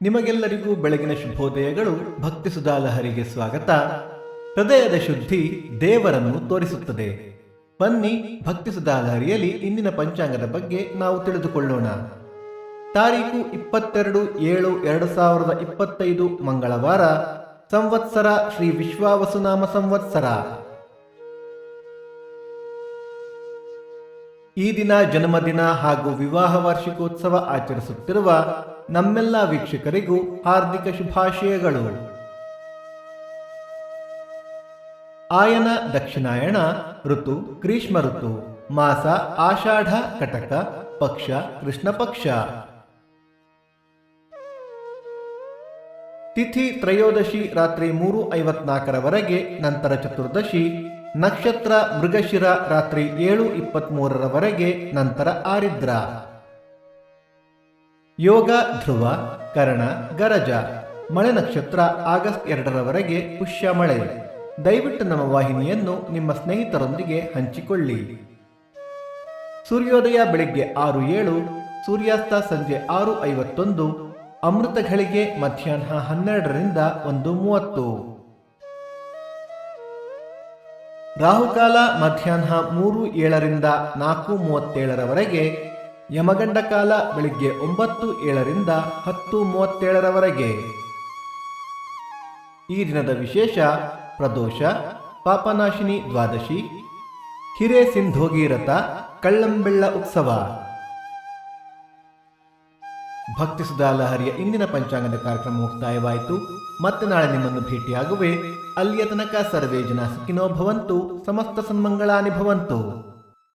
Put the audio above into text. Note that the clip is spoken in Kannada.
ನಿಮಗೆಲ್ಲರಿಗೂ ಬೆಳಗಿನ ಶುಭೋದಯಗಳು. ಭಕ್ತಿ ಸುಧಾಲಹರಿಗೆ ಸ್ವಾಗತ. ಹೃದಯದ ಶುದ್ಧಿ ದೇವರನ್ನು ತೋರಿಸುತ್ತದೆ. ಬನ್ನಿ, ಭಕ್ತಿ ಸುಧಾಲಹರಿಯಲ್ಲಿ ಇಂದಿನ ಪಂಚಾಂಗದ ಬಗ್ಗೆ ನಾವು ತಿಳಿದುಕೊಳ್ಳೋಣ. ತಾರೀಕು 22/7/2025 ಮಂಗಳವಾರ. ಸಂವತ್ಸರ ಶ್ರೀ ವಿಶ್ವಾವಸುನಾಮ ಸಂವತ್ಸರ. ಈ ದಿನ ಜನ್ಮದಿನ ಹಾಗೂ ವಿವಾಹ ವಾರ್ಷಿಕೋತ್ಸವ ಆಚರಿಸುತ್ತಿರುವ ನಮ್ಮೆಲ್ಲ ವೀಕ್ಷಕರಿಗೂ ಹಾರ್ದಿಕ ಶುಭಾಶಯಗಳು. ಆಯನ ದಕ್ಷಿಣಾಯಣ, ಋತು ಗ್ರೀಷ್ಮ ಋತು, ಮಾಸ ಆಷಾಢ ಕಟಕ, ಪಕ್ಷ ಕೃಷ್ಣ ಪಕ್ಷ. ತಿಥಿ ತ್ರಯೋದಶಿ ರಾತ್ರಿ 3:54 ನಂತರ ಚತುರ್ದಶಿ. ನಕ್ಷತ್ರ ಮೃಗಶಿರ ರಾತ್ರಿ 7:23 ನಂತರ ಆರಿದ್ರ. ಯೋಗ ಧ್ರುವ, ಕರ್ಣ, ಗರಜ. ಮಳೆ ನಕ್ಷತ್ರ ಆಗಸ್ಟ್ 2 ಪುಷ್ಯ ಮಳೆ. ದಯವಿಟ್ಟು ನಮ್ಮ ವಾಹಿನಿಯನ್ನು ನಿಮ್ಮ ಸ್ನೇಹಿತರೊಂದಿಗೆ ಹಂಚಿಕೊಳ್ಳಿ. ಸೂರ್ಯೋದಯ ಬೆಳಿಗ್ಗೆ 6:07, ಸೂರ್ಯಾಸ್ತ ಸಂಜೆ 6:51, ಅಮೃತ ಘಳಿಗೆ ಮಧ್ಯಾಹ್ನ 12ರಿಂದ 1:30. ರಾಹುಕಾಲ ಮಧ್ಯಾಹ್ನ 3:07ರಿಂದ 4:37. ಯಮಗಂಡ ಕಾಲ ಬೆಳಿಗ್ಗೆ 9:07ರಿಂದ 10:37. ಈ ದಿನದ ವಿಶೇಷ: ಪ್ರದೋಷ, ಪಾಪನಾಶಿನಿ ದ್ವಾದಶಿ, ಹಿರೇ ಸಿಂಧೋಗೀರಥ, ಕಳ್ಳಂಬೆಳ್ಳ ಉತ್ಸವ. ಭಕ್ತಿ ಸುಧಾಲಹರಿಯ ಇಂದಿನ ಪಂಚಾಂಗದ ಕಾರ್ಯಕ್ರಮ ಮುಕ್ತಾಯವಾಯಿತು. ಮತ್ತೆ ನಾಳೆ ನಿಮ್ಮನ್ನು ಭೇಟಿಯಾಗುವೆ. ಅಲ್ಲಿಯ ತನಕ ಸರ್ವೇ ಜನ ಸುಖಿನೋ ಭವಂತು, ಸಮಸ್ತ ಸನ್ಮಂಗಳಾನಿ ಭವಂತು.